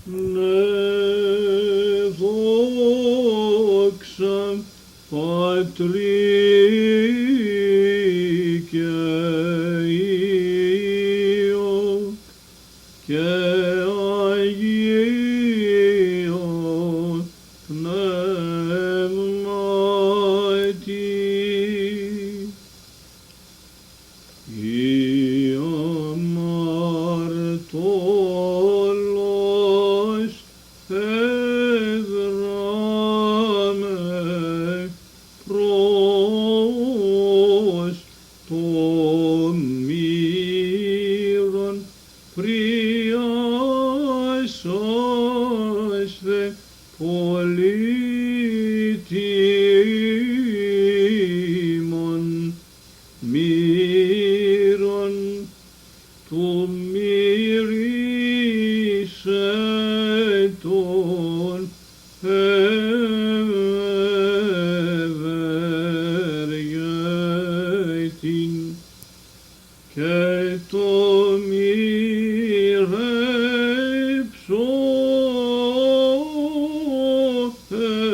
Ναι, δόξα Πατρί και Υιό και Αγίο Πνεύματι. Η αμαρτωλός εδράμε προς το μύρον πριάσαστε πολύτιμον μύρον του μυρίσε τον ευεργέτην και το μοιρέψω εγώ.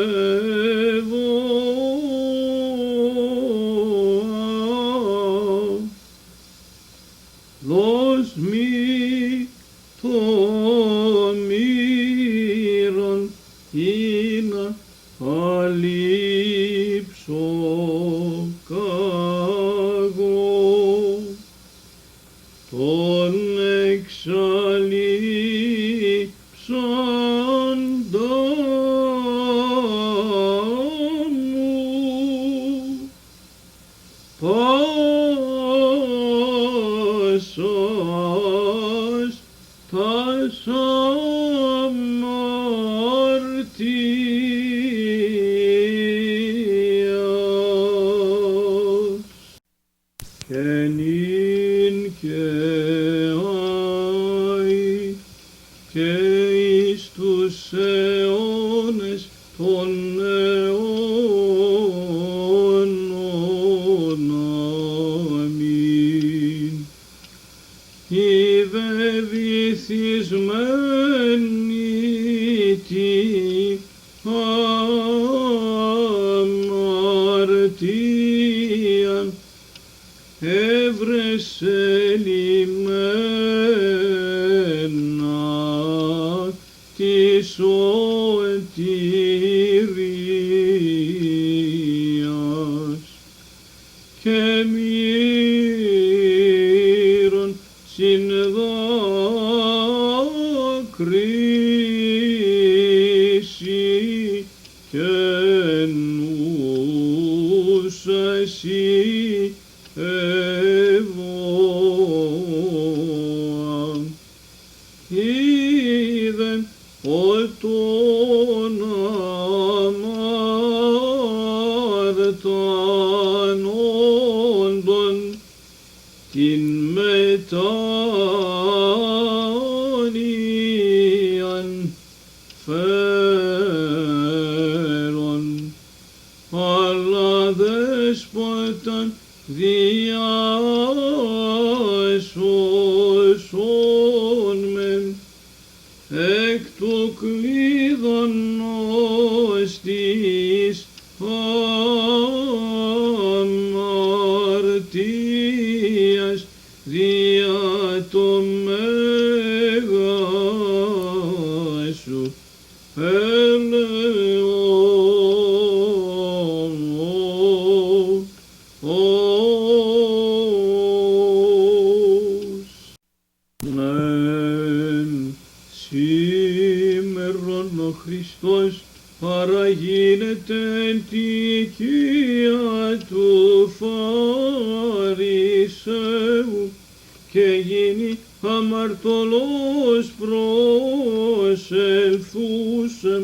Δώσ' μη το μύρον να αλείψω καγώ, τον εξαλείψαντα μου. Πάσας τας αμαρτίας και νυν και αεί και εις τους αιώνες των αιώνων. Αμήν. Οι δε βυθισμένοι τι αμαρτίαν έβρεσε λιμένα της σωτηρίας και μύρον συνδάκρυση και νους εσύ ευώα. Είδεν ότον αμαρτάνοντον την μετάνοιαν φέρον, αλλά δέσποταν διάσωσον μεν εκ του κλείδωνος της αμαρτίας δια το μέγα σου έλεος. Νεν σήμερον ο Χριστός παραγίνεται εν τη οικία του Φαρισαίου και γίνει αμαρτωλός προσελθούσεμ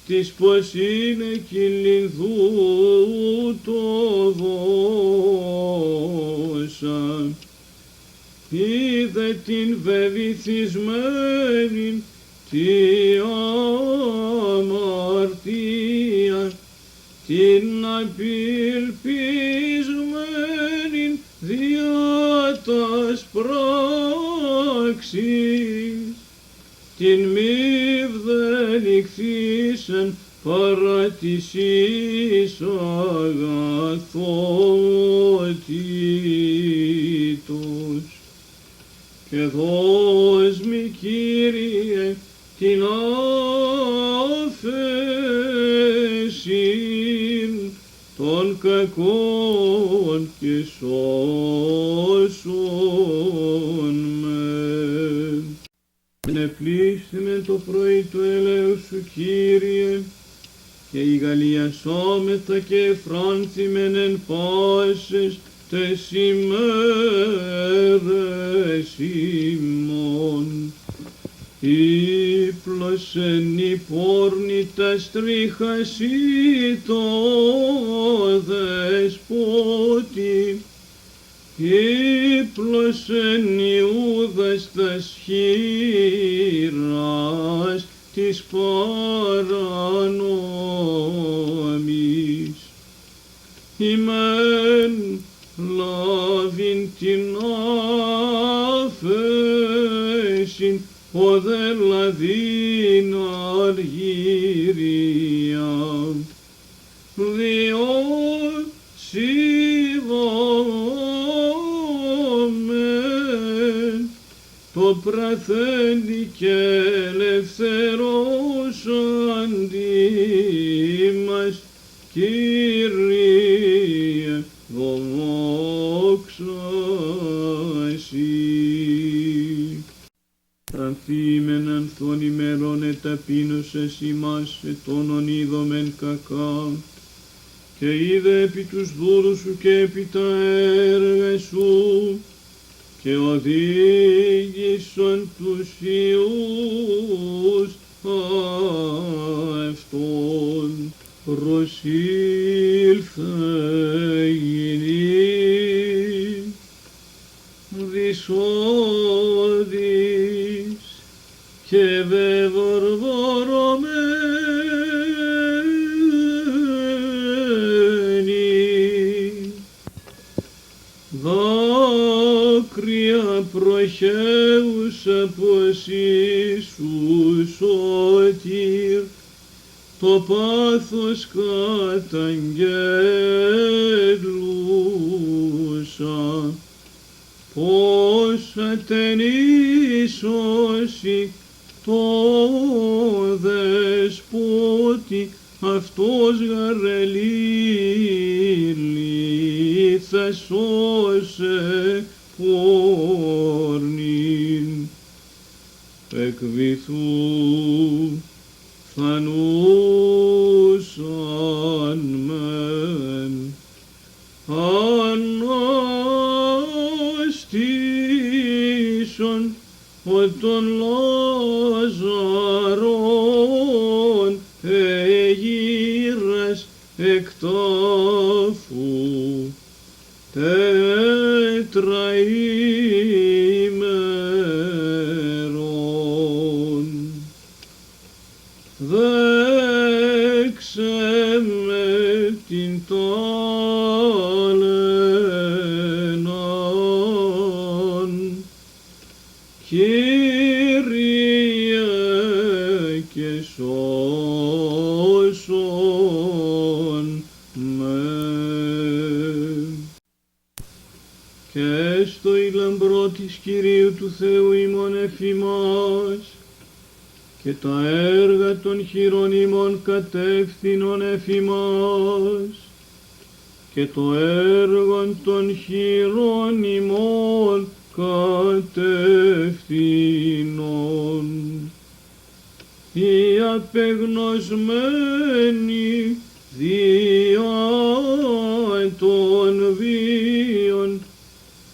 της πως είναι κυλινδού το δώσα. Είδε την βεβηθισμένην τη αμαρτία, την απελπισμένην δια τας πράξης, τη την μη βδελικθήσεν παρά της εις αγαθότητος. Και δώσ' μη, Κύριε, την άφεσιν των κακών και σώσον με. Ενεπλήσθημε το πρωί του ελέους σου, Κύριε, και η Γαλλία σώμεθα και εφράνθημεν εν πάσες τες ημέρες ημών. Ήπλωσεν η πόρνη τας τρίχας ή το δεσπότη, ύπλωσεν Ιούδας τας χείρας της παρανόμης. Ημέν λάβειν την άφεσιν, ο δε λαδίν αργύρια, διοσίδαμεν το πραθέντη και ελευθερός αντί μας, Κύριε, δόξα Εσύ. Ανθήμεν ανθών ημερών εταπείνωσες ημάς ετώνων είδομεν κακά, και είδε επί τους δούλους σου και επί τα έργα σου, και οδήγησον τους Υιούς αυτών. Προσήλθε γυνή δυσόδης και βεβορβορωμένη, δάκρυα προχέουσα πως Ιησού σωτήρ, το πάθος καταγγέλουσα, πως ατενίσωση το δεσπότη, αυτός γαρελίλη θα σώσε πόρνην. Εκβηθού φανούσαν μεν, αναστήσον τον Λάζαρον εγείρας εκ τάφου τετραήμερον. Δέξε με την τάλαιναν, Κύριε, και σώσον με. Και στο η λαμπρό της Κυρίου του Θεού ημών εφημάς, και τα έργα των χειρών ημών κατεύθυνον εφημάς, και το έργον των χειρών ημών κατευθύνων. Οι απεγνωσμένοι δια των βίων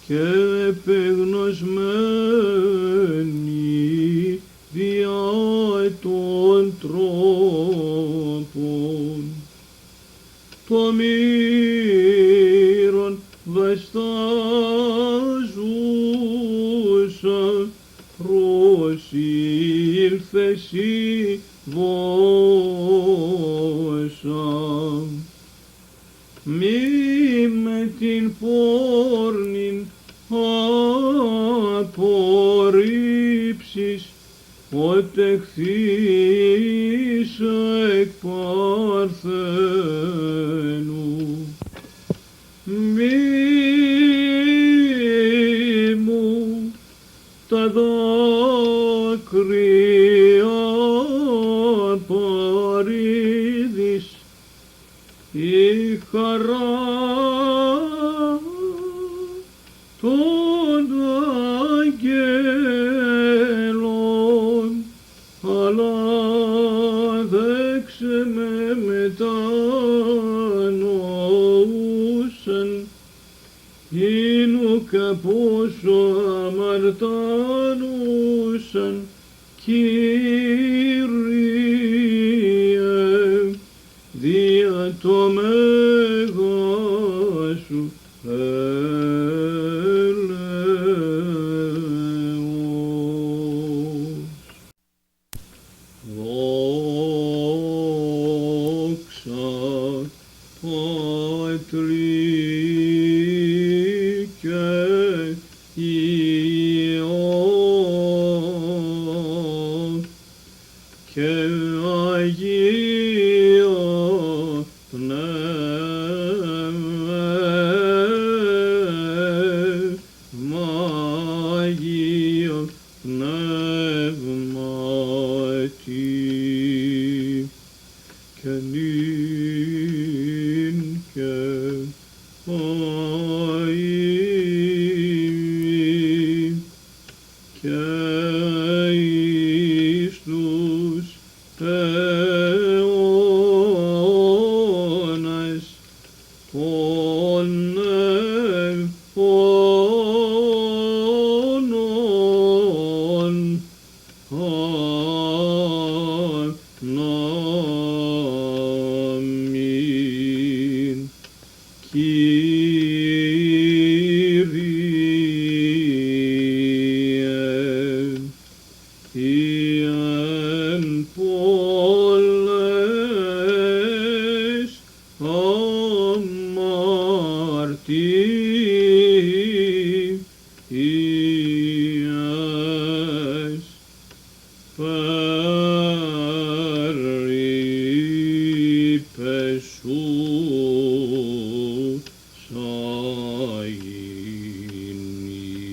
και επεγνωσμένοι δια των τρόπων. Το μύρον βαστάζουσα προσήλθεσι δόσα. Μη με την πόρνην απορρίψεις, Ότε χθήσα εκ Παρθένου, μη μου τα δάκρυα παρήδεις, η χαρά των αγγέλων, αλλά δέξε με μετανοούσαν, ίνουκα πόσο αμαρτάνουσαν, Κύριε, δια το μέγα σου έλεος. Δόξα Πατρί και Υιό και Αγία Πνεύμα, Αγία Πνεύματι, και νυν και αΐ και εις τους αιώνας των αιώνων. Αμήν. Κύριε, εν πολλές αμαρτίες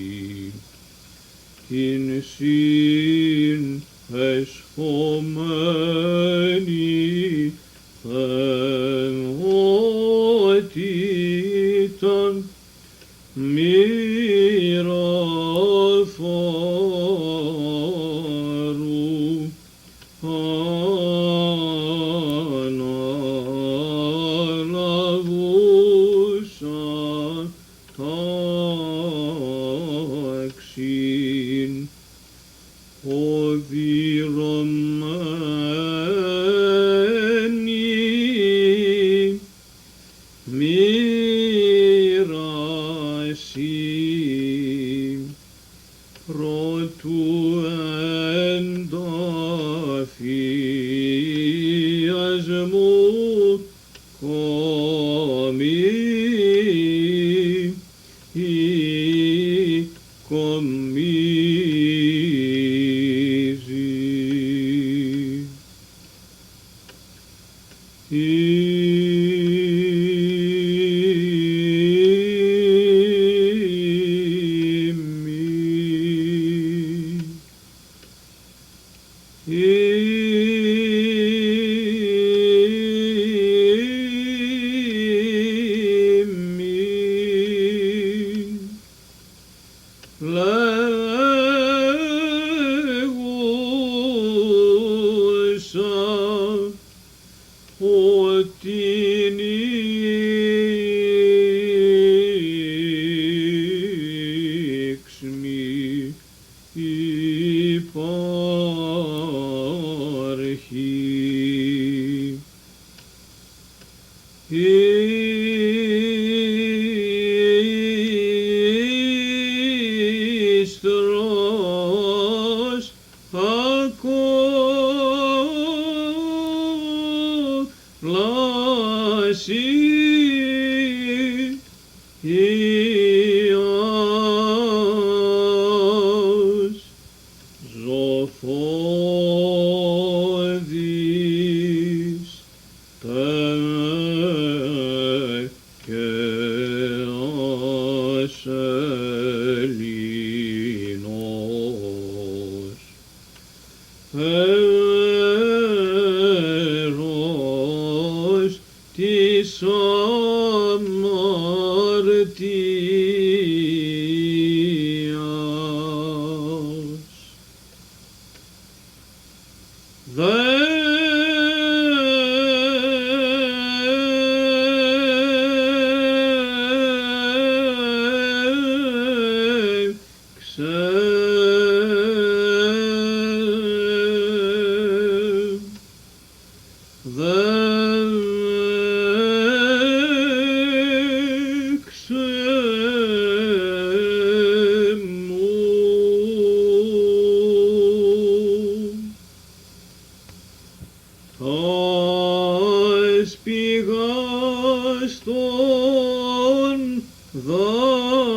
περιπεσούσαγινη, την συν εσχομένη θεότηταν μοιραφόρου αναλαβούσα τάξιν, οδυρωμένη μοίραση, προτού ενταφιασμού κομμή ή κομμίζει. Λέγουσα ότι νίξμη υπάρχει. Ίστρος ακόλαση Υιός ζωφός φέρος της αμαρτίας. Τας πηγάς των δακρύων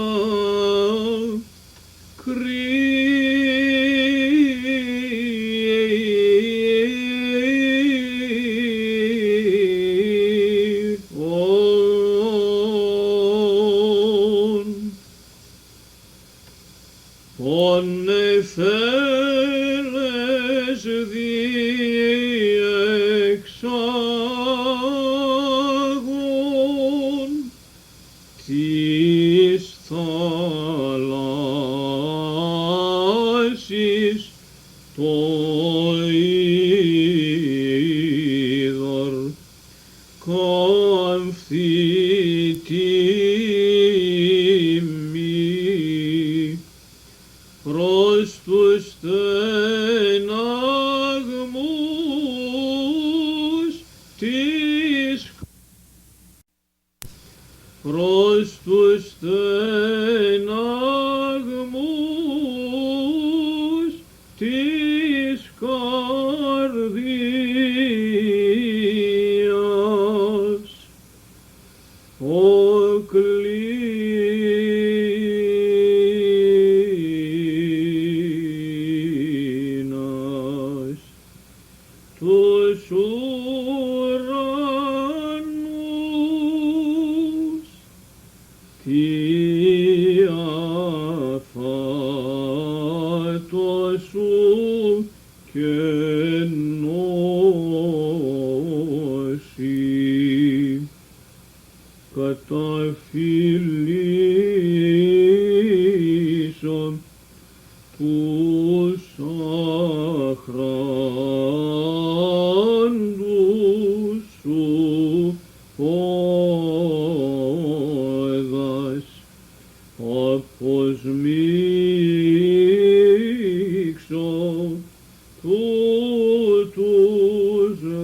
πονεφέρες διεξάγων της θαλάσσης το είδωρ καμφθητήμη προς τους στεναγμούς της προς τους στεναγμούς της καρδίας. Ο κλίνας τους ουρανούς τι αφάτο σου κενώσει καταφυλίσω τους αχράντους σου πόδας αποσμίξω τούτους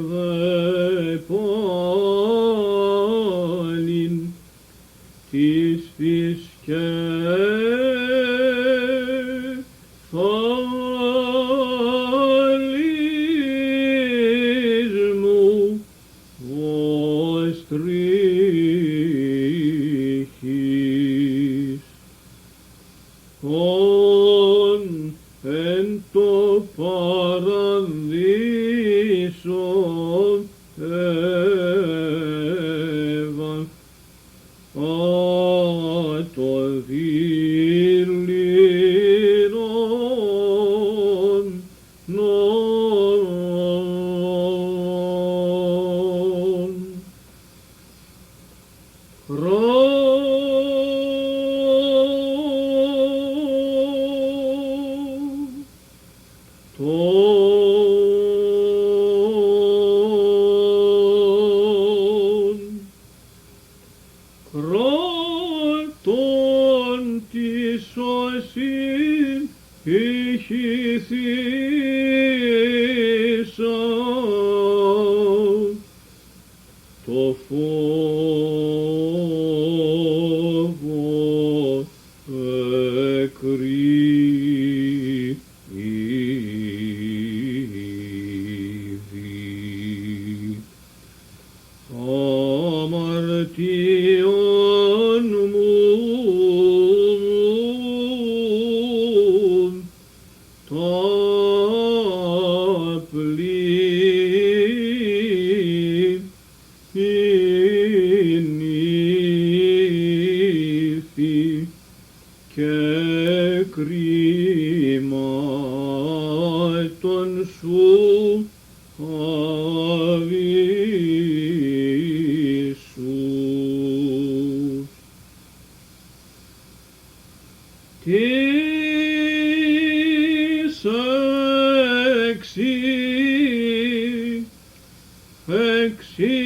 δε πάλιν της θαλής μου βοστρίχης. Ον εν το παραδείσο Εύα το δηλήρον νόν. Κράτον της σωσήν ηχηθήσα το φόβο εκρύβει. Αμαρτιών μου τα πληνήθη και κρίμα των σου αβίσους. Τις εξίχνιαση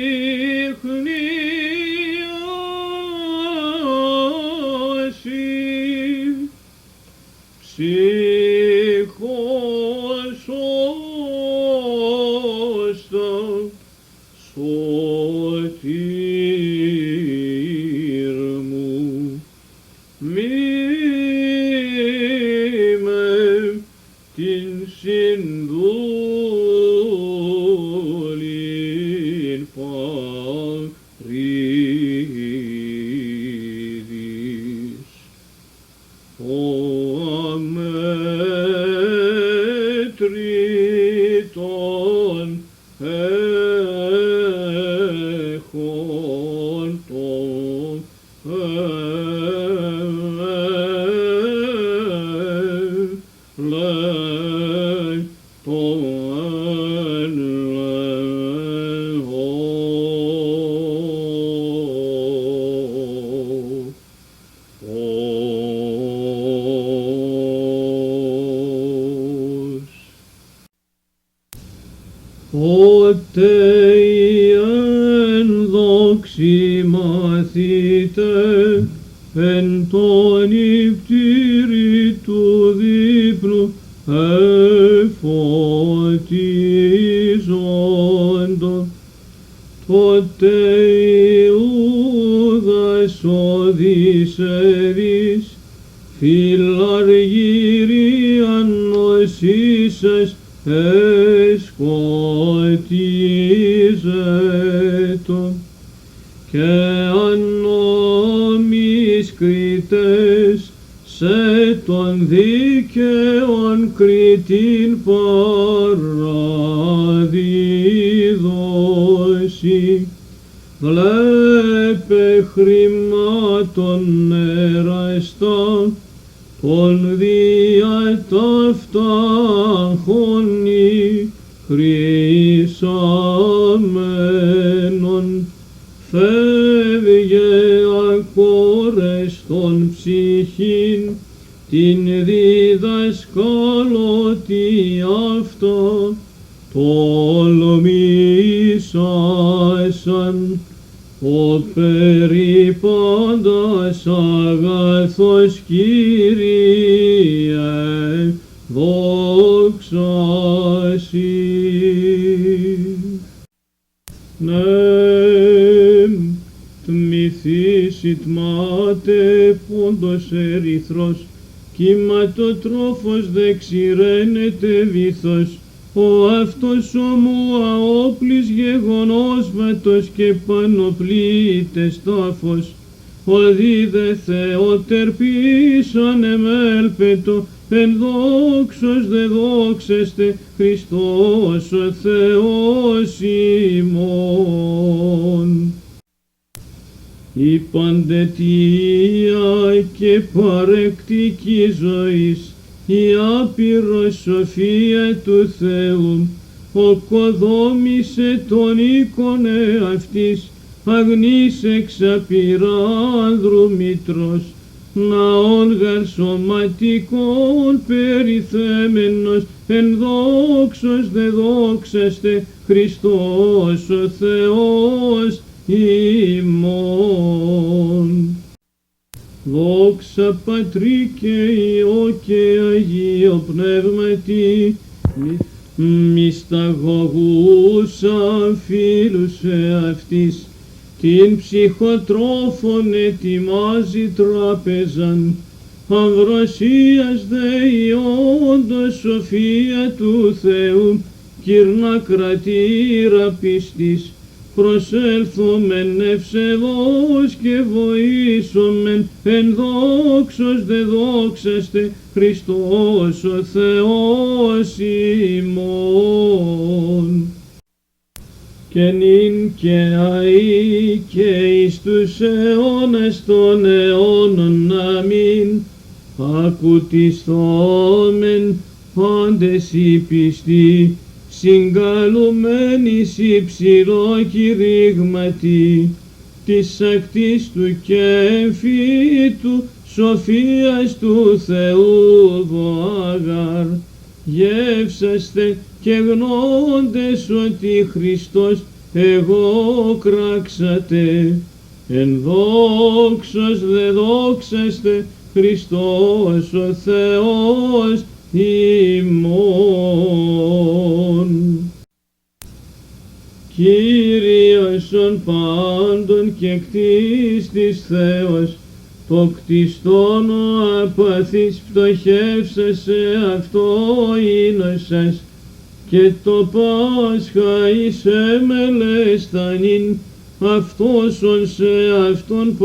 ψυχός ώστα σωτήρ μου, μη με την συνδούλην παρήδης. Ο αμέτρητον έχον τον Ότε η ενδόξη μαθήτε εν τον υπτήρι του δείπνου εφωτίζοντο, τότε Ιούδας Οδυσσεύης φιλαργύριαν νοσήσας εσκοτίζετο, και ανόμης κριτές σε τον δίκαιον κριτήν παραδίδωση. Βλέπε χρημάτων εραστά τον διαταυτάχονι χρυσαμένον, φεύγε ακόρεστον ψυχήν την διδασκαλωτή αυτά, τολμήσασαν ο περί πάντας αγαθός Κύριε, δόξα Σοι. Τμηθήσιτ μάτε πόντος ερυθρός, κύματοτρόφος δεξιραίνεται βυθός, ο αυτός ομού αόπλης γεγονόσματος και πανοπλήτες τάφος, οδεί δε Θεότερ πίσαν εμέλπετο, εν δόξος δε δόξεστε Χριστός ο Θεός ημών. Η παντετία και παρεκτική ζωής, η άπειρος σοφία του Θεού, οκοδόμησε τον οίκον εαυτής, αγνής εξαπειρά άνδρου μητρός, ναόν γαρ σωματικών περιθέμενος, εν δόξος δε δόξαστε Χριστός ο Θεός ημών. Δόξα Πατρί και Υιό και Αγίο Πνεύματι, μυσταγωγούσα φίλους εαυτής, την ψυχοτρόφων ετοιμάζει τράπεζαν, αμβροσίας δε ιόντος σοφία του Θεού, κύρνα κρατήρα πιστής, προσέλθομεν ευσεβώς και βοήσομεν, εν δόξος δε δόξαστε Χριστός ο Θεός ημών. Και νυν και αεί και εις τους αιώνας των αιώνων αμήν, ακουτισθόμεν πάντες οι πιστοί, συγκαλουμένης υψηλό κηρύγματι, της ακτής του και εμφύτου, σοφίας του Θεού δοάγαρ, γεύσαστε και γνώντες ότι Χριστός εγώ κράξατε, εν δόξος δε δόξαστε Χριστός ο Θεός ημών. Κύριος ον πάντων και κτίστης Θεός, το κτιστόν ο απαθής πτωχεύσασε αυτό ίνωσας, και το Πάσχα εις εμελεστανήν, αυτός ον σε αυτόν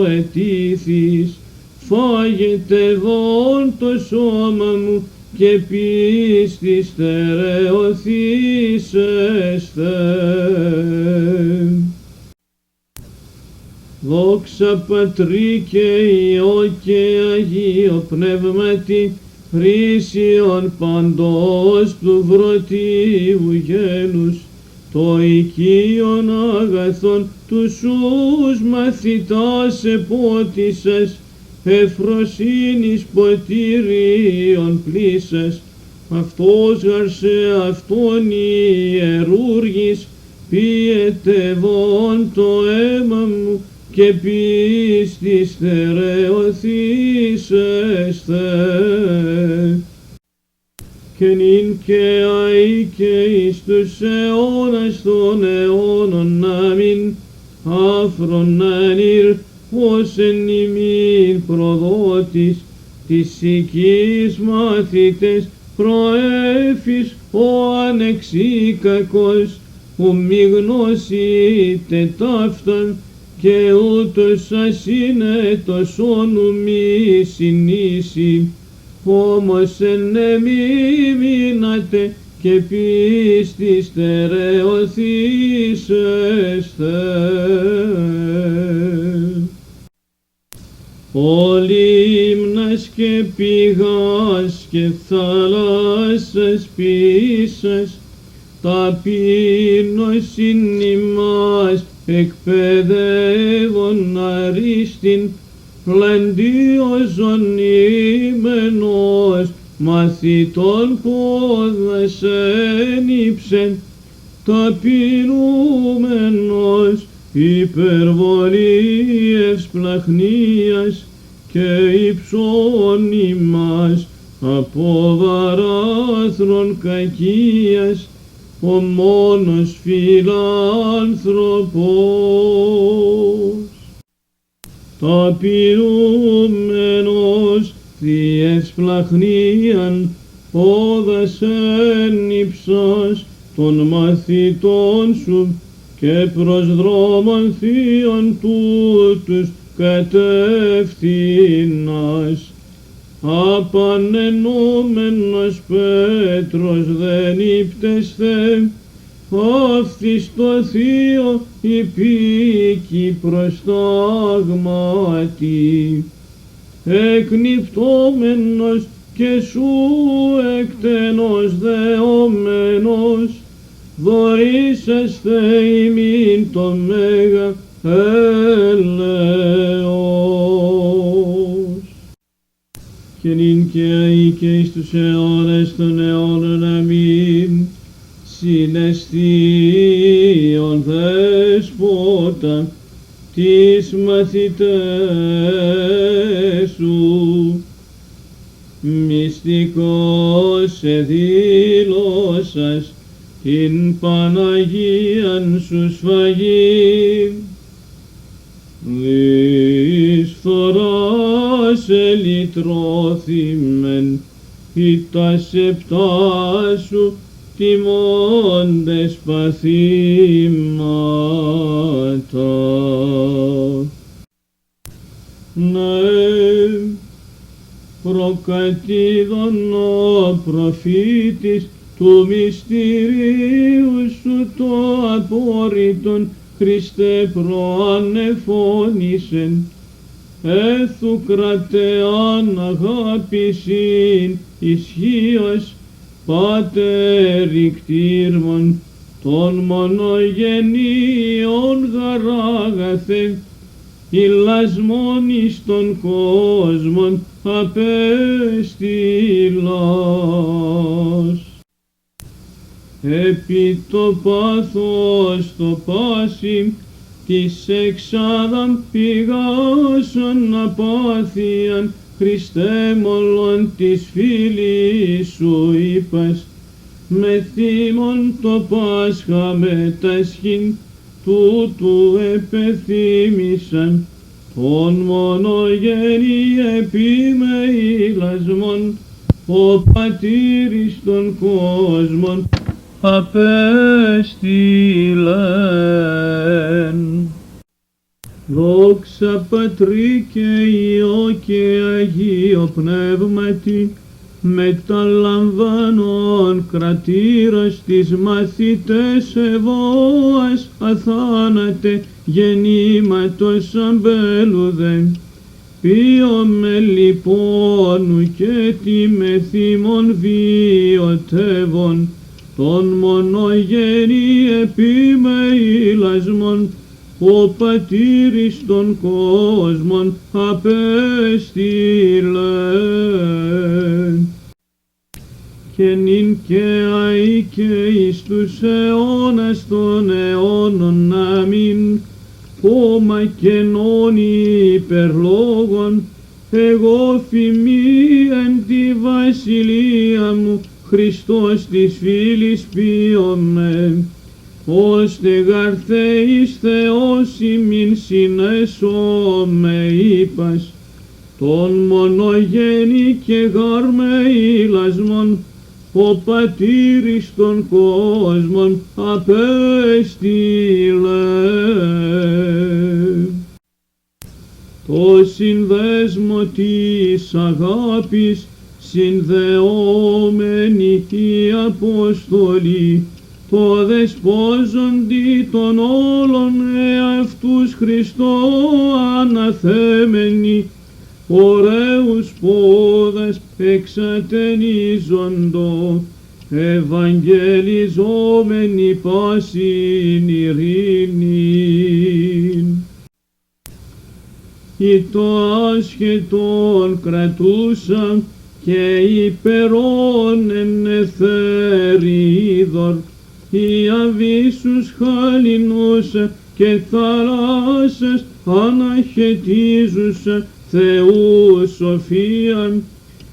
προετήθης. Φάγετε δόν το σώμα μου και πίστης στερεωθήσεστε. Δόξα Πατρί και Υιό και Αγίο Πνεύματι, χρήσιον παντός του βρωτίου γέλους, το οικείον αγαθόν τους ους μαθητάς επότισας, ευφροσύνης ποτηρίων πλήσας, αυτός γαρ σε αυτόν ιερούργης, ποιετευόν το αίμα μου και πίστης στερεωθήσεστε. Και νυν και αεί και εις τους αιώνας των αιώνων αμήν, άφρον ανήρ, ως εν ημίν προδότης, της οικείς μαθητές προέφης ο ανεξίκακος, ου μη γνώσιτε ταύταν, και ούτως ασύνετος όνου μη συνήσει, όμως εν εμεί μείνατε και πίστη στερεωθήσεστε. Ο λίμνας και πηγάς και θάλασσας ποιήσας, ταπείνωσιν ημάς εκπαιδεύων αρίστην, πλεντίοζον ήμενος μαθητών πόδας ένυψεν, ταπεινούμενος υπερβολή ευσπλαχνίας και υψών ημάς από βαράθρον κακίας, ο μόνος φιλάνθρωπος. Ταπεινούμενος δι' ευσπλαχνίαν πόδας ένυψας των μαθητών σου, και προς δρόμον θείον τούτους κατεύθυνας. Απανενόμενος Πέτρος δεν ύπτεσθε, αύθις το θείο υπήκει προς τάγματι, εκνυπτόμενος και σου εκτενός δεωμένος, δωρήσαστε ημίν το μέγα έλεος. Και νυν και αεί και εις τους αιώνας των αιώνων αμήν. Συναισθίον Δέσποτα τις μαθητές σου, μυστικός εδήλωσας την Παναγίαν σου σφαγήν, δις φθοράς ελυτρώθημεν, ή τα σεπτά σου τιμώντες παθήματα. Ναι, προκατήδων ο προφήτης του μυστηρίου σου το απόρριτον Χριστέ προανεφώνησεν, έθου κρατεάν αγάπησιν ισχύος Πάτερ κτήρμον των μονογενείων γαράγαθε ηλασμόν εις των κόσμων απέστειλας. Επί το πάθος το πάσι της εξάδαμ πηγάσαν απάθειαν Χριστέ μολον της φίλης σου είπας με θύμον το Πάσχα μετασχήν τούτου επεθύμησαν τον μονογενή επί με ηλασμόν ο πατήρης των κόσμων απέστειλεν. Δόξα Πατρί και Υιό και Αγίο Πνεύματι, μεταλαμβάνων κρατήρας της μαθητές ευώας αθάνατε γεννήματος αμπέλουδεν. Πίωμε λοιπόν και τη μεθύμων βιωτεύων των μονογενή επί με ηλασμόν ο πατήρης των κόσμων απέστειλεν. Και νυν και αεί και εις τους αιώνας των αιώνων αμήν, κόμμα κενών υπερλόγων, εγώ φημί εν τη βασιλεία μου, Χριστός της φίλης ποιωμεν. Ώστε γαρθέης Θεός ημίν συνέσωμε είπας, τον μονογένη και γάρμε ηλασμόν, ο πατήρης των κόσμων απέστειλε. Το συνδέσμο της αγάπης συνδεόμενη η Αποστολή, το δεσπόζοντι των όλων εαυτούς Χριστό αναθέμενοι, ωραίους πόδας εξατενίζοντο, ευαγγελιζόμενοι πάσιν ειρήνην. Ή το άσχετον κρατούσαν και υπερών εν εθέριδορ, οι αβύσσους χαλινούσα και θαλάσσας αναχαιτίζουσα Θεού σοφίαν,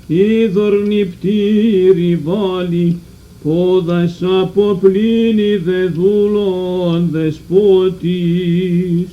είδωρ νηπτήρι βάλει, πόδας από πλήνη δε δούλων δεσπότης.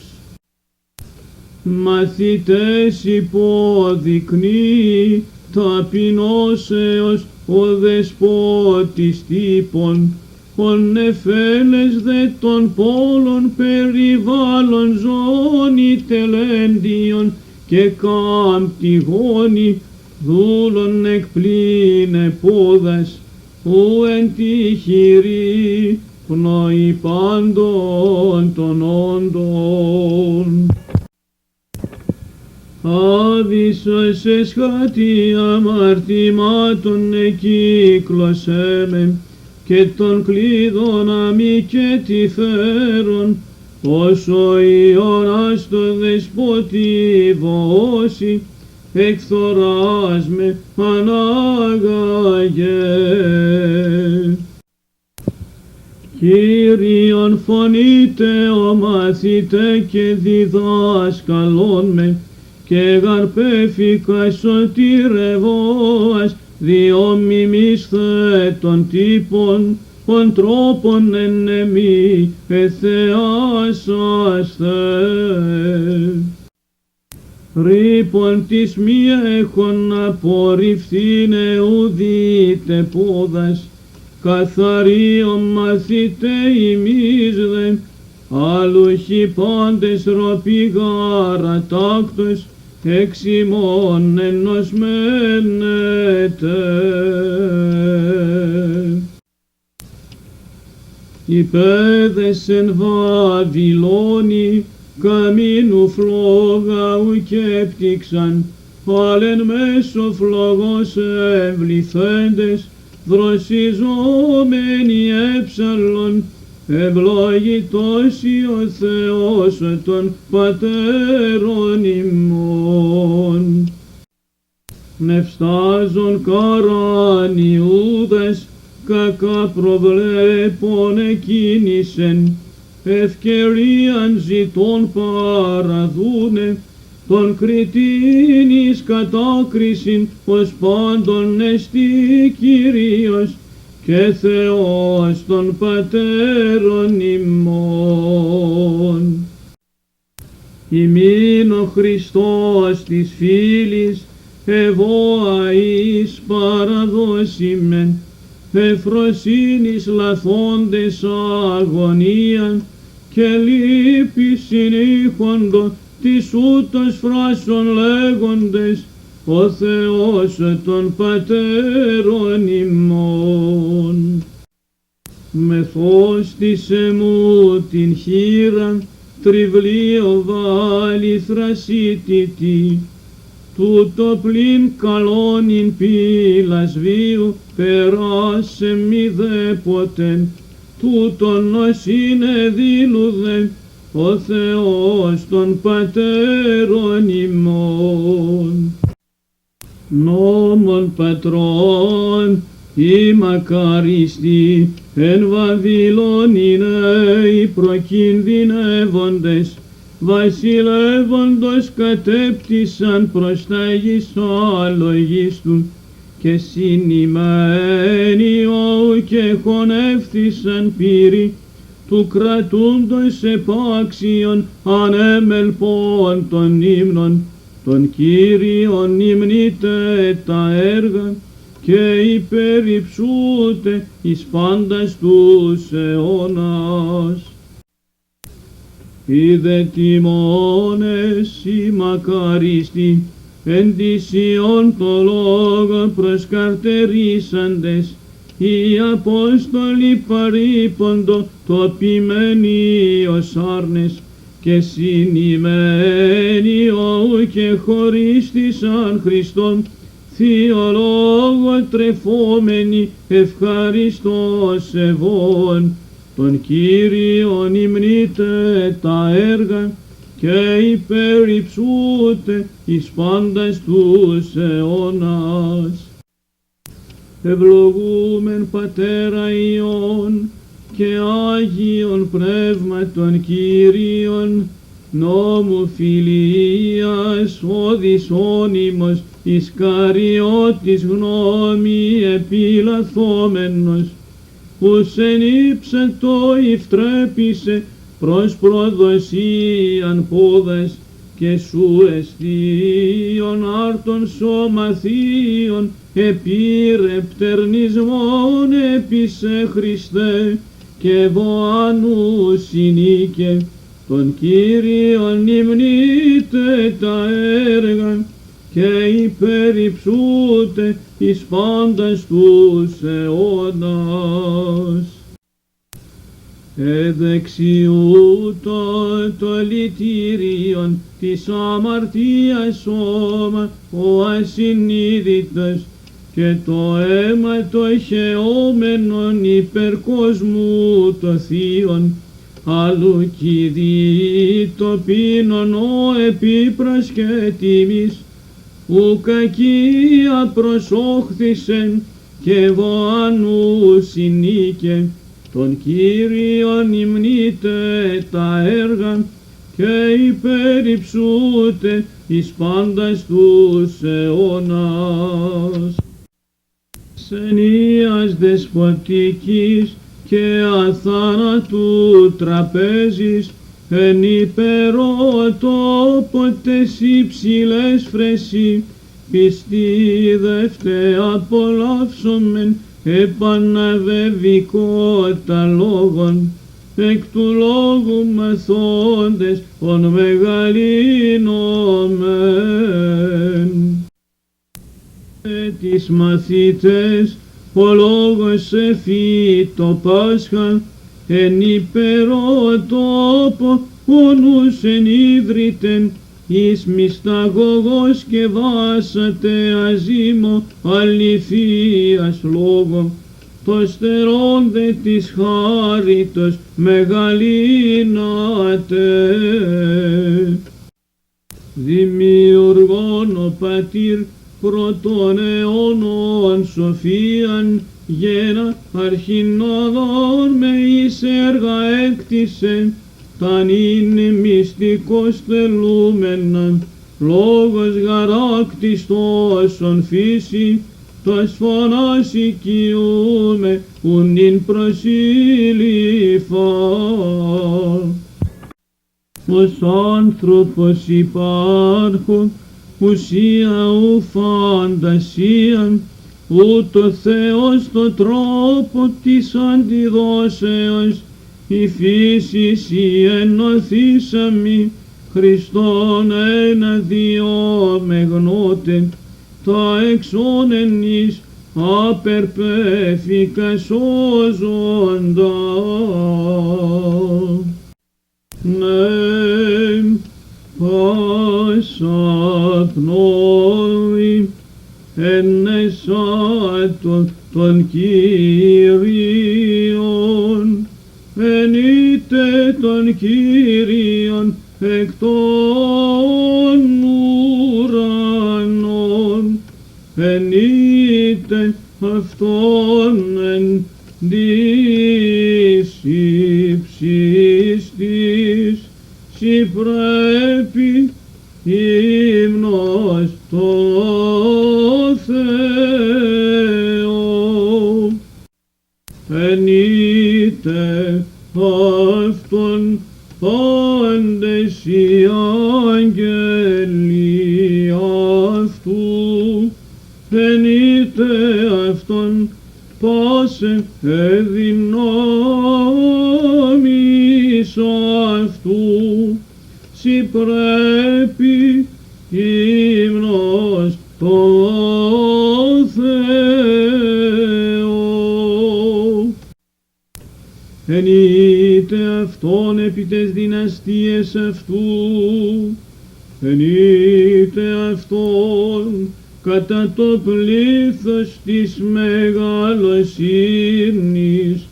Μαθητές υποδεικνύει ταπεινώσεως ο δεσπότης τύπων, ο νεφέλες δε των πόλων περιβάλλον ζώνη τελέντιον και κάμπτη γόνη δούλων εκπλήνε πόδας, ου εν τη χειρή πνοή πάντων των όντων. Άβυσσος εσχάτη αμαρτημάτων εκύκλωσέ και των κλείδων αμή και τη φέρον, όσο Ιωνάς το δεσπότη βώσει, εκθοράς με ανάγαγε. Κύριον φωνείτε ο μαθητέ και διδάσκαλόν με, και γαρπέφικα σωτηρευόας, διό μιμίσθε των τύπων, των τρόπων εν εμεί εθεάσαστε. Ρήπον της μη έχων απορριφθήνε ουδείτε πόδας, καθαροί ο μαθητέ ημείς δε, άλλουχοι πάντες ροπηγάρα τάκτος, εξ ημών ενωσμένετε. Οι παιδες εν Βαβυλώνη καμίνου φλόγα ουκέπτυξαν, άλλεν μέσω φλόγος ευληθέντες, δροσιζόμενοι έψαλλον, ευλογητός ο Θεός των πατέρων ημών. Νευστάζων καράνιούδες, κακά προβλέπων εκκίνησεν, ευκαιρίαν ζητών παραδούνε, τον κριτήνης κατάκρισιν, ως πάντων εστί Κύριος, και Θεός των πατέρων ημών. Ημίν ο Χριστός της φύλης, ευώα εις παραδόσιμεν, εφροσύνης λαθόντες αγωνίαν, και λύπης συνήχοντο της ούτως φράσεων λέγοντες, ο Θεός των πατέρων ημών. Μεθόστησε μου την χείρα, τριβλίο βάλει θρασίτητη, τούτο πλην καλόνιν πύλας βίου, περάσε μη δε ποτεν, τούτον ως είναι δήλουδε, ο Θεός των πατέρων ημών. Νόμων πατρών οι μακαριστοί, εν Βαβυλώνη νέοι προκινδυνεύοντες, βασιλεύοντος κατέπτυσαν προς τα γης αλογίστου, και συνημένοι όου και χωνεύθησαν πύρη, του κρατούντος επάξιον ανέμελπον των ύμνων, των Κύριων υμνείτε τα έργα, και υπερυψούτε εις πάντας τους αιώνας. Είδε τιμώνες οι μακαριστοί, εν της Ιών το λόγο προσκαρτερίσαντες, οι Απόστολοι παρήποντο το ποιμένοι ως άρνες, και συνημένοι όου και χωρίστησαν Χριστόν, Θείο λόγο τρεφόμενοι ευχαριστώς ευών, τον Κύριον υμνείτε τα έργα, και υπερυψούτε εις πάντας τους αιώνας. Ευλογούμεν Πατέρα Υιών και Άγιον Πνεύματον Κύριον, νόμου φιλίας όδης όνιμος, Ισκαριώτης γνώμη επιλαθόμενος, ους ενύψε το ηφτρέπησε προς προδοσίαν πόδας, και σου εστίον άρτων σώμαθίων, επήρε πτερνισμόν έπισε Χριστέ, και βοάνου συνήκε, τον Κύριον υμνείτε τα έργα, και υπερυψούτε εις πάντας τους αιώνας. Εδεξιούτο το λυτήριον της αμαρτίας σώμα ο ασυνείδητος, και το αίμα το χεόμενον υπερκόσμου το θείον, αλλού κηδεί το πίνον ο επίπρας και τιμής, ου κακία προσόχθησεν και βοάνου συνήκε, τον Κύριον υμνείτε τα έργα, και υπερυψούτε εις πάντας τους αιώνας. Σενίας δεσποτικής και αθάνατου τραπέζης, εν υπερότοπο τες υψηλές φρεσί, πιστοί δεύτε απολαύσομεν επαναβεβικότα λόγων, εκ του λόγου μαθόντες ον μεγαλύνομεν. Τις μαθήτες ο λόγος εφή το Πάσχα, εν υπερότοπο ο νους ενίδρυτεν, εις μυσταγωγός και δάσατε αζήμο αληθείας λόγο, το στερόντε της χάριτος μεγαλύνατε. Δημιουργών ο πατήρ πρώτων αιώνων σοφίαν γένα αρχινόδων με εις έργα έκτισεν, ταν είναι μυστικός θελούμεναν, λόγος γαράκτιστόσον φύση, τος φωνάς οικειούμε ουν ειν προσήλυφα. Ως άνθρωπος υπάρχον, ουσία ου φαντασίαν, ούτω Θεός το τρόπο της αντιδόσεως, η φύσης η ενωθήσαμι, Χριστόν εναντιό με γνώτε, τα εξώνεν εις απερπέφικα σώζοντα. Ναι, πάσα πνοή ενεσάτων των Κύριων, ενείτε των Κύριων εκ των ουρανών, ενείτε αυτόν εν της ύψης της, σοι πρέπει ύμνος το Θεό. Ενείτε αυτόν πάντες οι άγγελοι αυτού, ενείτε αυτόν πάσε εδυνάμεις αυτού, σοι πρέπει ύμνος το Θεό. Ενείτε αυτόν επί τες δυναστείες αυτού, ενείτε αυτόν κατά το πλήθος της μεγαλοσύνης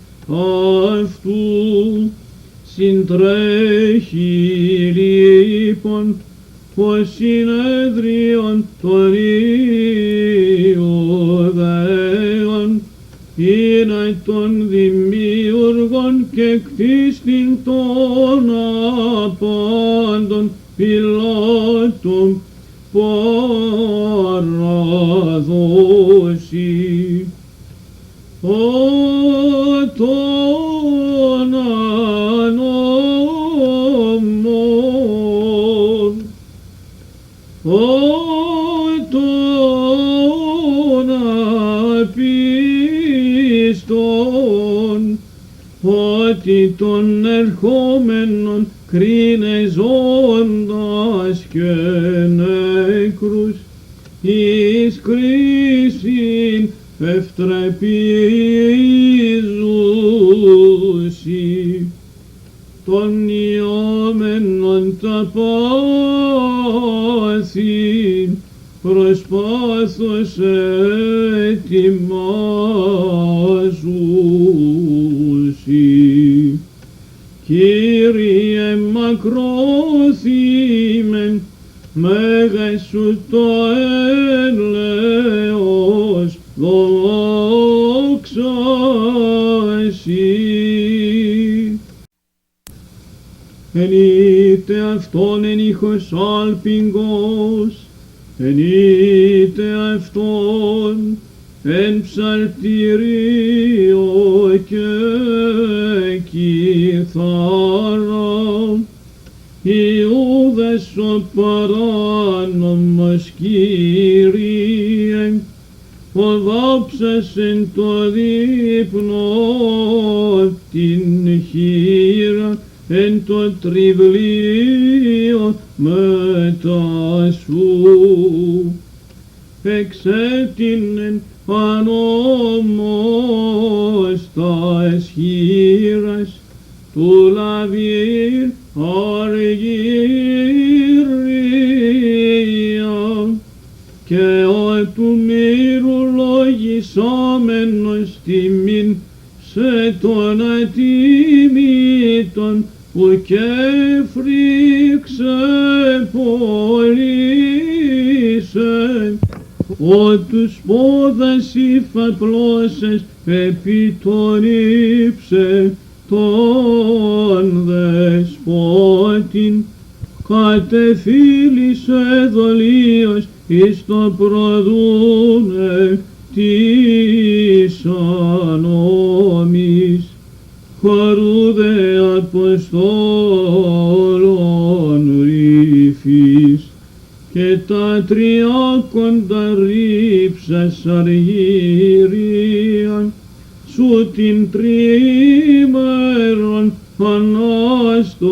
αυτού, συντρέχει λοιπόν ως συνέδριον των Ιουδαίων, είναι των δημιουργών και κτίστην των απάντων Πιλάτων παραδώσει. Τον ανόμων, τον απίστων, ότι των ερχόμενων κρίνε ζώντας και νεκρούς, εις κρίσιν ευτρεπίζουσι, των ιόμενων τα πάθη προσπάθως ετοιμάζουσι. Κύριε μακρόθυμεν, μέγας σου το έλεος, δόξα εσύ. Ενείτε αυτόν εν ήχος άλπιγγος, ενείτε αυτόν εν ψαλτηρίο και κιθάρα, Ιούδας ο παράνομος Κύριε, ο δόψας εν το δείπνο την χείρα, εν το τριβλίο μετά σου, εξέτεινεν ανώμος τας χείρας του λαβύρ αργυρία και ο του μύρου λογισάμενος τιμήν σε τον ατιμήτων που και φρίξε πολύσε, ο τους πόδας υφαπλώσες επί τον ύψε τον δεσπότην, κατεφύλισε δολίως εις το προδούνε της ανόμης, χαρούδε Αποστόλων ρήφης, και τα τριάκοντα ρήψας αργύριαν, σου την τρίμερον ανάστασιν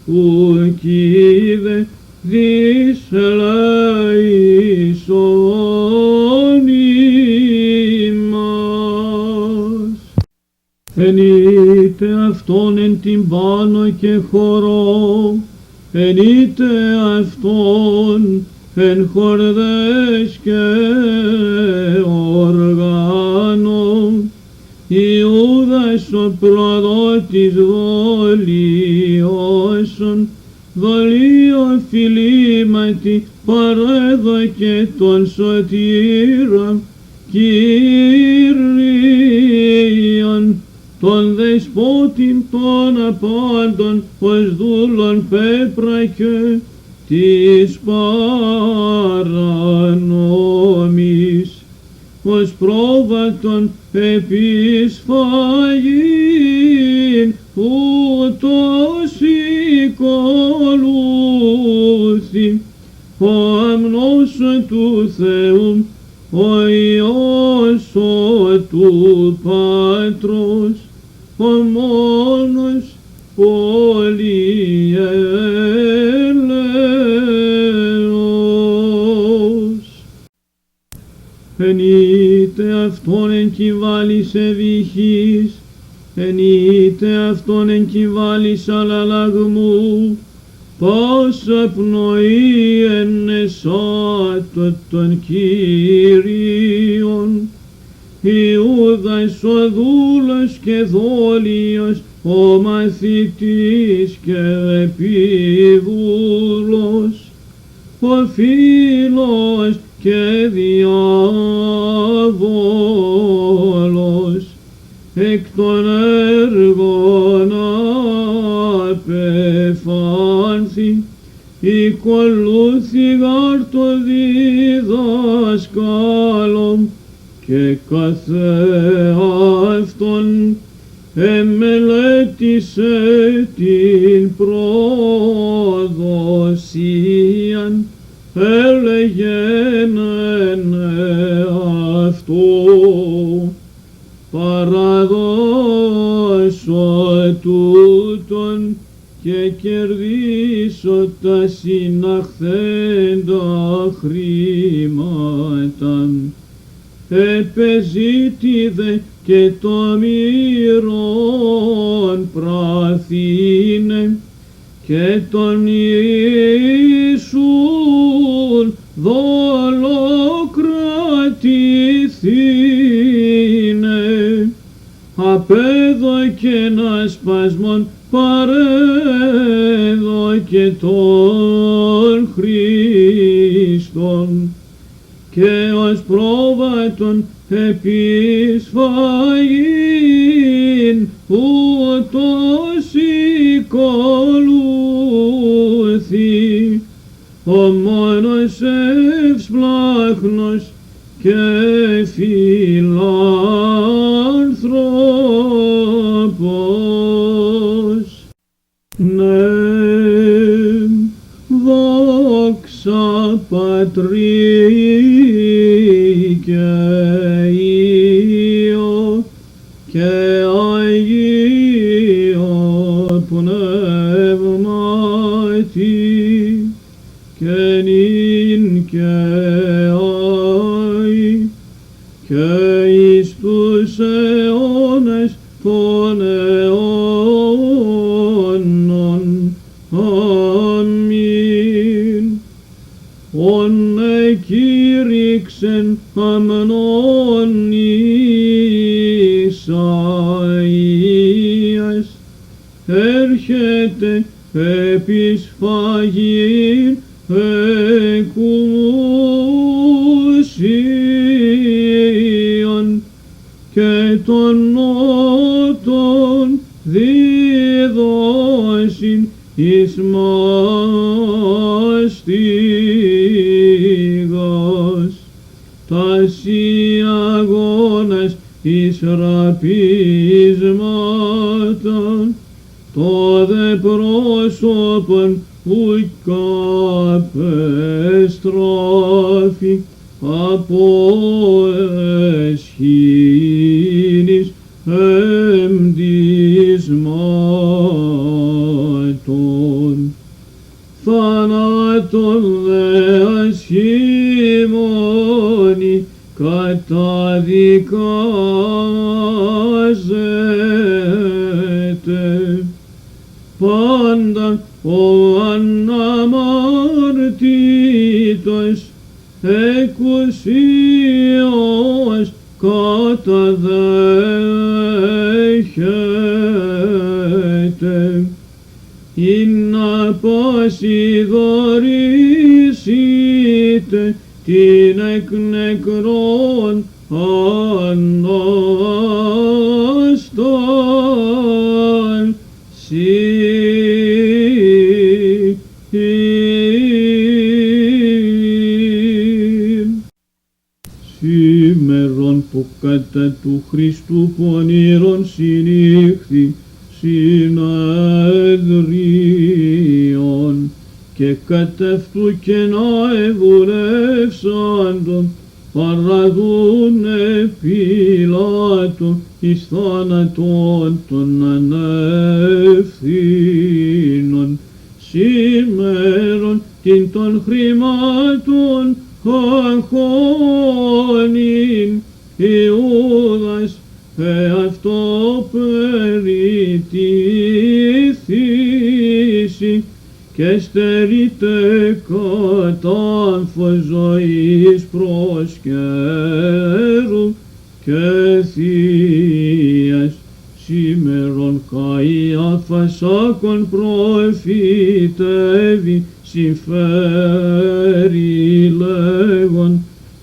ουκίδε δις ελέησον ημάς. Ενείτε αυτόν εν την πάνω και χορό, ενείτε αυτόν εν χορδές και οργάνο, Ιούδας ο προδότης δολιώσον, δολίο φιλήματι παρέδωκε τον σωτήρα Κύριον, τον δεσπότην των απάντων ως δούλων πέπρακε της παρανόμης, ως πρόβατον επισφαγήν ούτως οικολούθη ο αμνός του Θεού, ο Υιός του Πατρός, ο μόνος πολυέλεος. Ενείτε αυτόν εν κυβάλης ευηχής, ενείτε αυτόν εν κυβάλης αλλαλαγμού, πάσα πνοή εν εσάτω των Κύριων. Ιούδας ο δούλος και δόλιος, ο μαθητής και επιδούλος, ο φίλος και διάβολος, εκ των έργων απεφάνθη, οικολούθη γάρ το διδάσκαλον, και καθεαυτον εμελέτησε την προδοσίαν, έλεγεν εν αυτό παραδώσω τούτον και κερδίσω τα συναχθέντα χρήματα. Επεζήτηδε και το μύρον πραθήνε και τον Ιησούν δολοκρατηθήνε, απέδωκε ένα σπασμόν παρέδωκε τον Χριστόν, και ως πρόβατον επισφαγήν ούτως οικολούθη, ο μόνος ευσπλάχνος και φιλάνθρωπος. Ναι, δόξα Πατρί και Υιό και Αγίο Πνεύματι, και νυν και αεί και εις τους αιώνες των αιώνων. Αμήν. Ον εκήρυξεν αμνών Ισαΐας, έρχεται επισφαγήν εκούσιον και των νότων διδώσιν εις μαστίγας, τας οι αγώνας εις ραπίσματα, το δε πρόσωπον ουκ απεστράφη από εσχήνης εμπτυσμάτων. Θάνατον δε ασχήμονη καταδικάζεται, πάντα ο αναμαρτήτως εκουσίως καταδέχεται, να πάση δωρήσετε την εκ νεκρών ανάστασιν. Σήμερον που κατά του Χριστού πονήρων συνήχθη συνεδρίων και κατ' αυτού και να ευουλεύσαντον παραδούνε Πιλάτου εις θάνατον των ανευθύνων. Σήμερον την των χρημάτων αγχώνην Ιούδας αυτό περιτήθηση και στερείται κατά φως ζωής προσκέρου και θείας. Σήμερον Καϊάφας άκον προφητεύει συμφέρει λέγον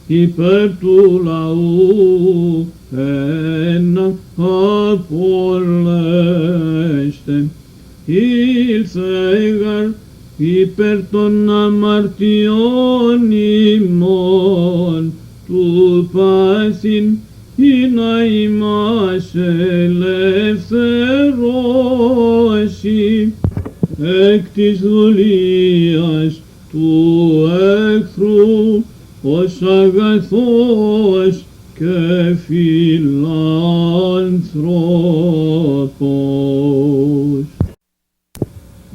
υπέρ του λαού ένα απολέστε. Ήλθε γαρ υπέρ των αμαρτιών ημών του πάθην ή να ημάς ελευθερώσει εκ της δουλείας του εχθρού ως αγαθός και φιλάνθρωπος.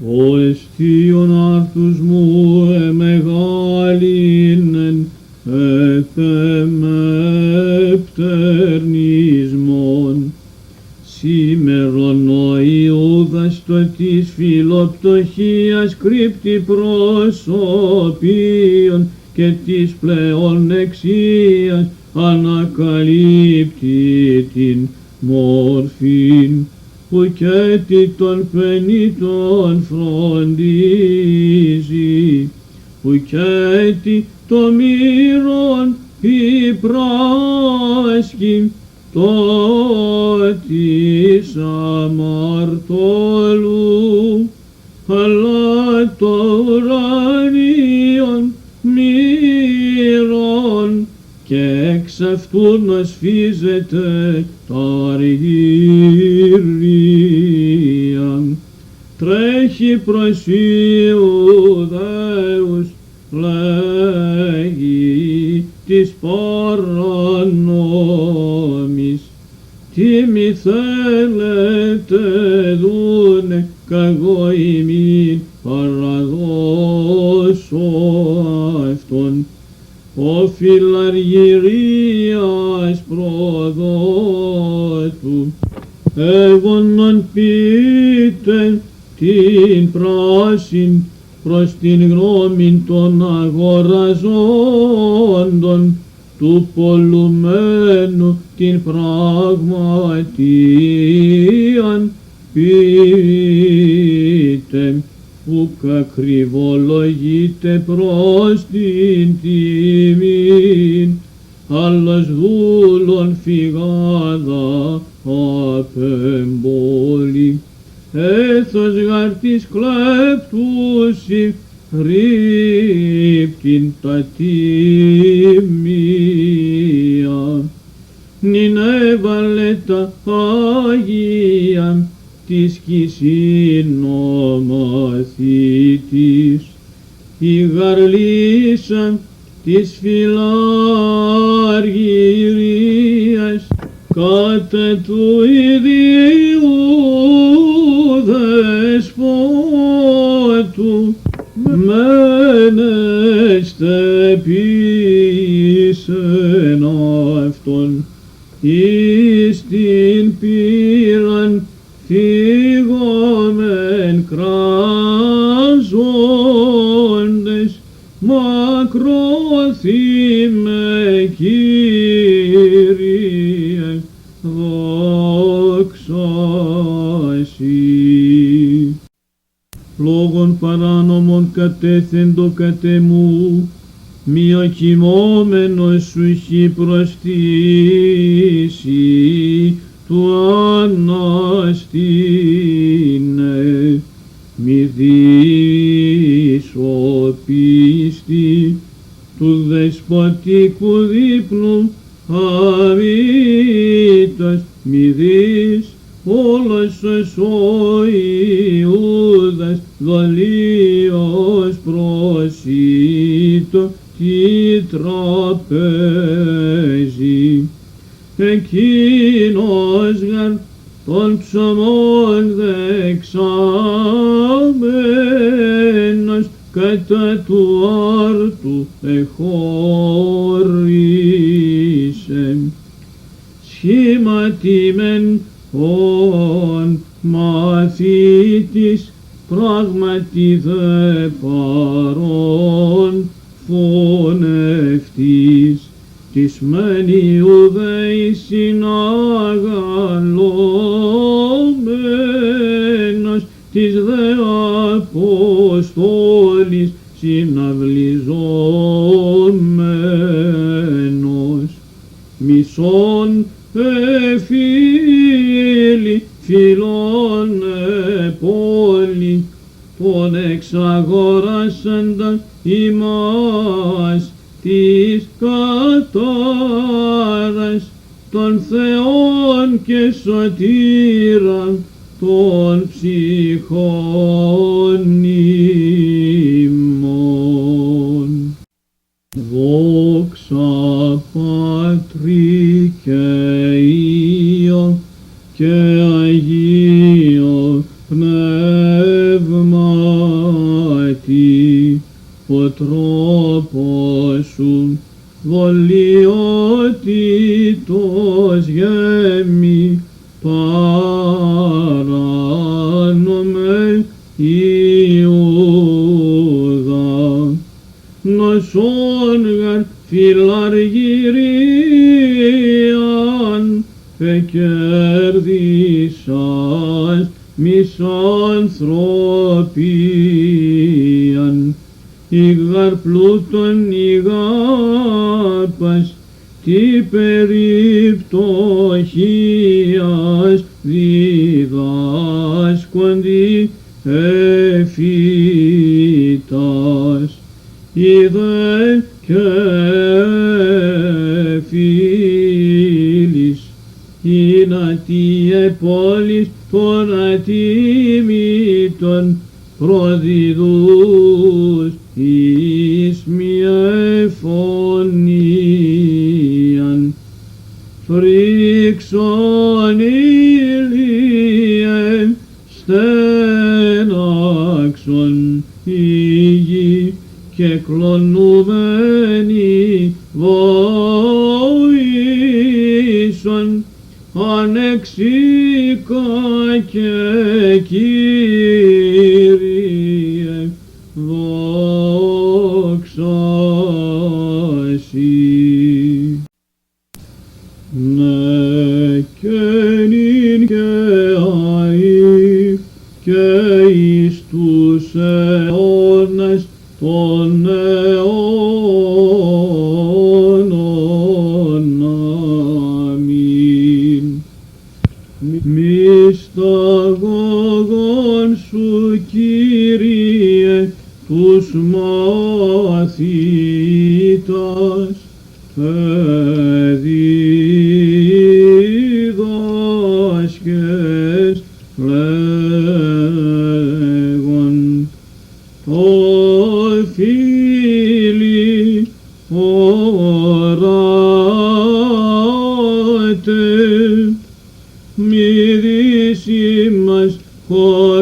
Ο εστίον άρθους μου εμεγάλινεν εθεμεπτέρνισμον. Σήμερον ο Ιούδας το της φιλοπτωχίας κρύπτει προσωπίων και της πλεονεξίας ανακαλύπτει την μόρφην ουκέτι των πενήτων φροντίζει, ουκέτι το μύρον υπράσκει το της αμαρτωλού, αλλά το ουρανίον μύρον και εξ αυτού να σφίζεται τα αργύρια. Τρέχει προς Ιουδαίους λέγει της παρανόμης, τι μη θέλετε δούνε καγώ ημίν παραδώσω αυτον. Ο φιλαργυρίας προδότου, εγωνον πείτε την πράσιν προς την γνώμη των αγοραζόντων του πολλουμένου την πραγματείαν πείτε που κακριβολογείται προς την τιμήν άλλος δούλων φυγάδα απεμπόλη έθος γαρ της κλέπτουσι ρίπτην τα τιμία νην έβαλε τα Άγια της κυσινομαθήτης η γαρλίσα της φιλαργυρίας κατά του ιδίου δεσπότου μένεστε πείσεν αυτον εις την πύραν θυγόμεν κράζοντες μακροθύμε Κύριε δόξα Συ. Λόγων παράνομων κατέθεντο κατ' εμού μη οκιμόμενος σου έχει προστήσει του αναστήνε μη δυσοπίστη του δεσποτικού δείπνου αμήτως μη δεις όλος ο Ιούδας δολίος προσήτω τη τραπέζη εκείνος γαρ των ψωμών δεξάμενος κατά του άρτου εχώρισε σχήματιμεν ον μαθήτης πράγματι δε παρών φωνευτής της μεν Ιουδαίης συναγαλλόμενος της δε Αποστόλης συναυλιζόμενος μισόν φίλοι φιλών πόλη τον εξαγοράσαντα ημάς της κατάρας των Θεών και σωτήραν των ψυχών ημών. Δόξα Πατρί και Υιό και Αγίο Πνεύματι, ο τρόπος σου δολιότητος γέμει παράνομε Ιούδα, νοσόν γαρ φιλαργυρίαν εκέρδισας μισανθρωπίαν, ηγαρ πλούτον ηγάπας τι περί φτωχίας διδάσκοντι εφήτας, είδε και φίλης είναι τι επόλης των ατίμητων προδιδούς εις μια φωνίαν. Φρίξον ηλίε στέναξον η γη και κλονούμενοι βοήσον ανεξίκα και Κύριε δόξα Σοι. Ναι και νυν και αΐ και εις τους αιώνες των αιώνων. Αμήν. Μυσταγωγόν σου Κύριε τους μαθήτας διδάσκες λέγον το φίλοι οράτε μη δυσίμας χωρίσιμου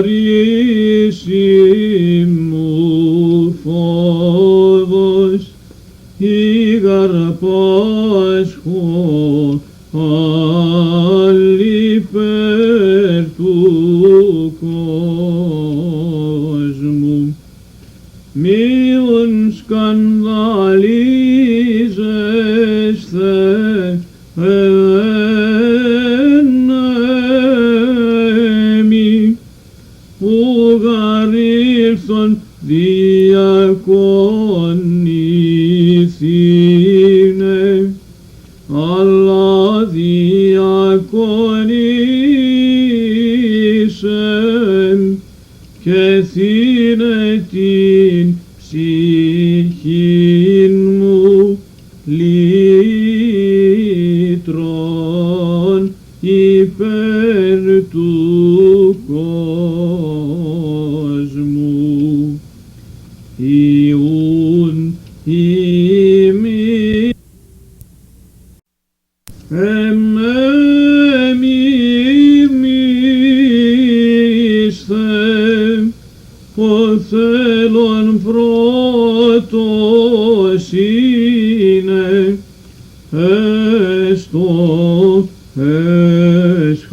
φόβος ήγαρ Πάσχο αλιπέρ του κόσμου. Μείον σκανδαλίζεσθε ενέμι που γαρήλθον διακονηθήνε, αλλά διακονήσεν και θύνε την ψυχήν μου λύτρον υπέρ του κόσμου. Ιούν ημί εμέμιμισθε ο θέλων πρώτος είναι εστω εσχάτως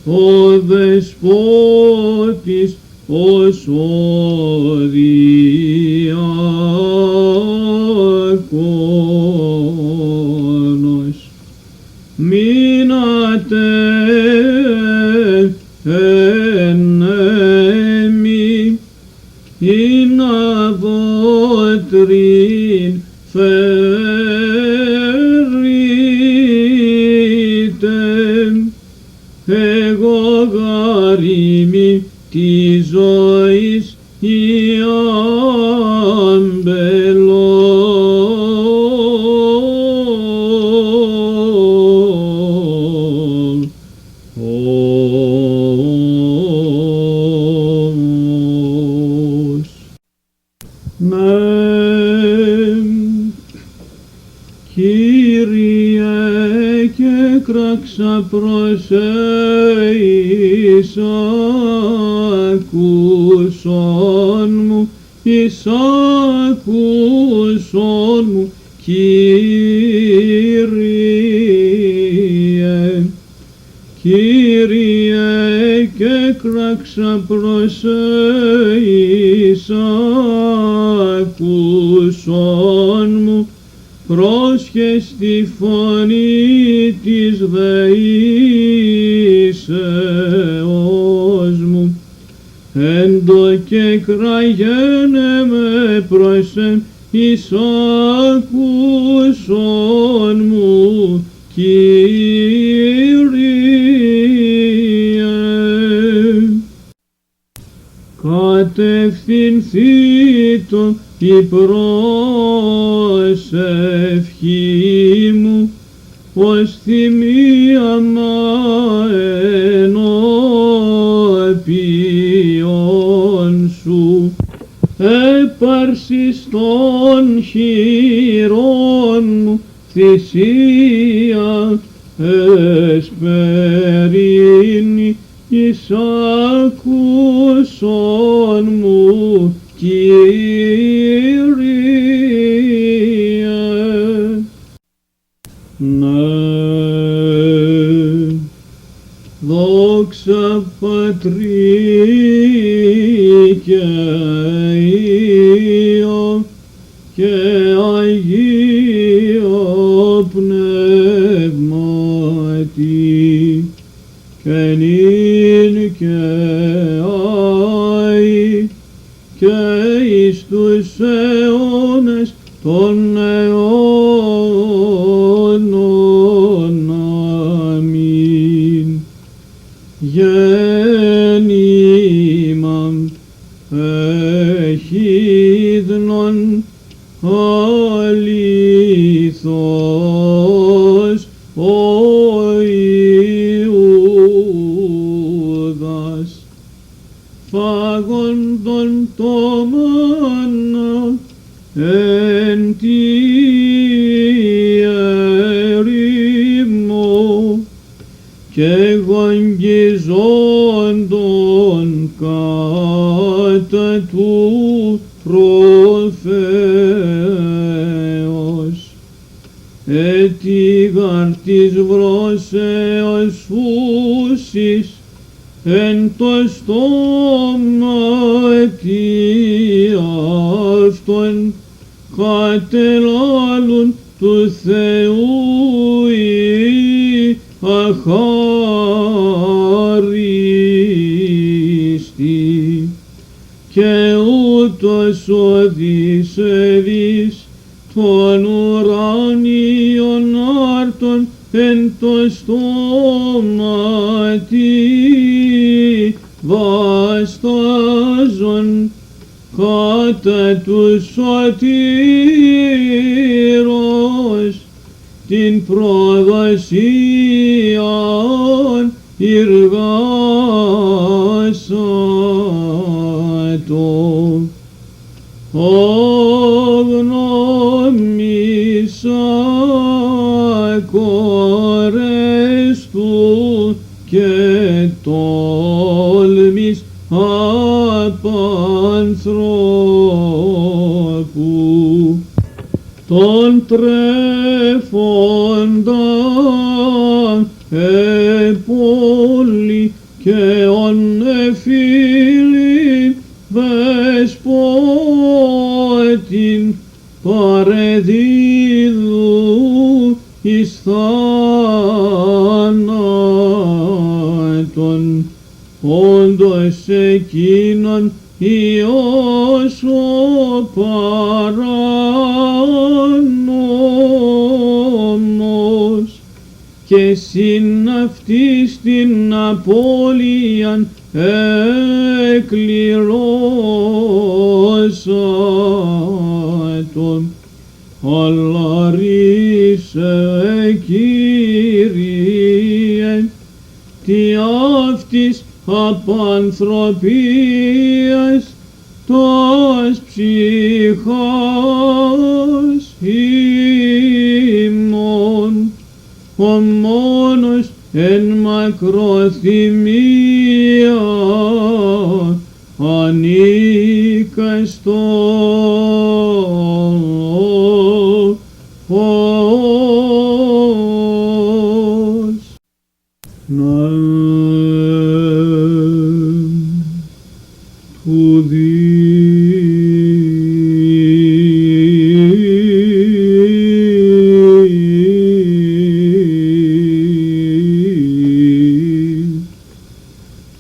ο δεσπότης ως ο διάκονος. Μείνατε ενέμι ειν αβότριν φέρειτε, εγώ γαρίμι τη ζωής η άμπελος. Μεν, Κύριε, και κράξα προς εισάκουσον μου, εισάκουσον μου, Κύριε. Κύριε, και κράξα προς εισάκουσον μου, πρόσχες τη φωνή της δεήσεώς μου, έντο και κραγένε με προσεν εισάκουσον μου, Κύριε. Κατευθυνθήτω η προσευχή μου ως θυμίαμα ενώπιον σου, έπαρσις των χειρών μου θυσία εσπερίνη, εισάκουσον μου, Κύριε. Ναι, δόξα Πατρί και Υιό και Αγίο Πνεύματι, και νυν και αεί και εις τους αιώνες των αιώνων. Αμήν. Γέννημαν εχίδνων αληθώς ο Ιούδας, φάγοντον το μάνα εν τη ερήμο και γογγιζόντων κατά του προφέως, ετίγαρ της βρόσεως φούσης εν το στόματι αυτον κατελάλουν του Θεού οι αχάριστοι, και ούτως οδύσσευης των ουράνιων άρτων εν το στόματι βαστάζον κατά του σωτήρος την προδοσίαν εργάσατο. Ογνώμησα κόρες του και τόλμης απ' ανθρώπου, τον τρέφοντα επόλη και ον εφήλη δεσπότην παρεδίδου εις θάνατον, όντως εκείνον Υιός ο παράνομος, και συν αυτής την απώλειαν εκκληρώσατον. Αλλά ρίσε, Κύριε, τι αυτής απανθρωπίας τας ψυχάς ημών, ο μόνος εν μακροθυμία ανίκαστος.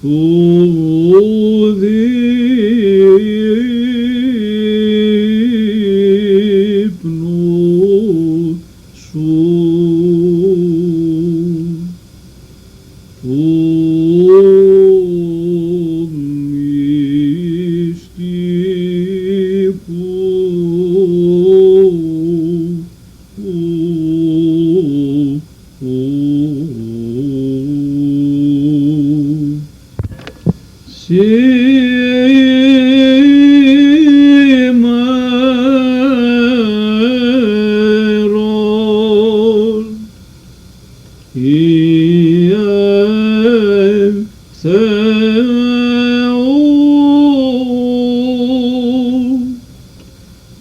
Του δείπνου σου, σήμερον Ιε Θεού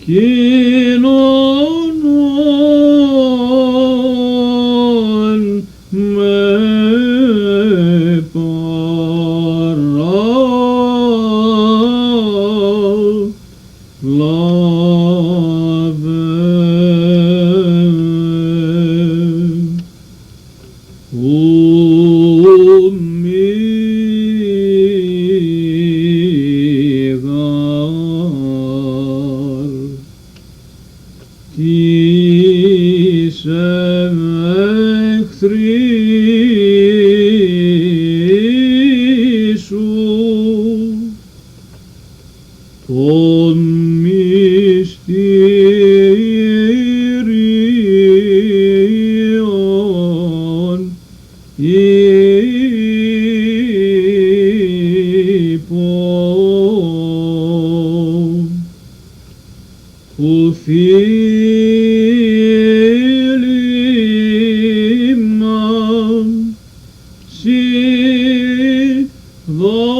κοινωνών με Τις εχθροί σου των μυστηρίων υπό που θύλιμαν σοι δώσον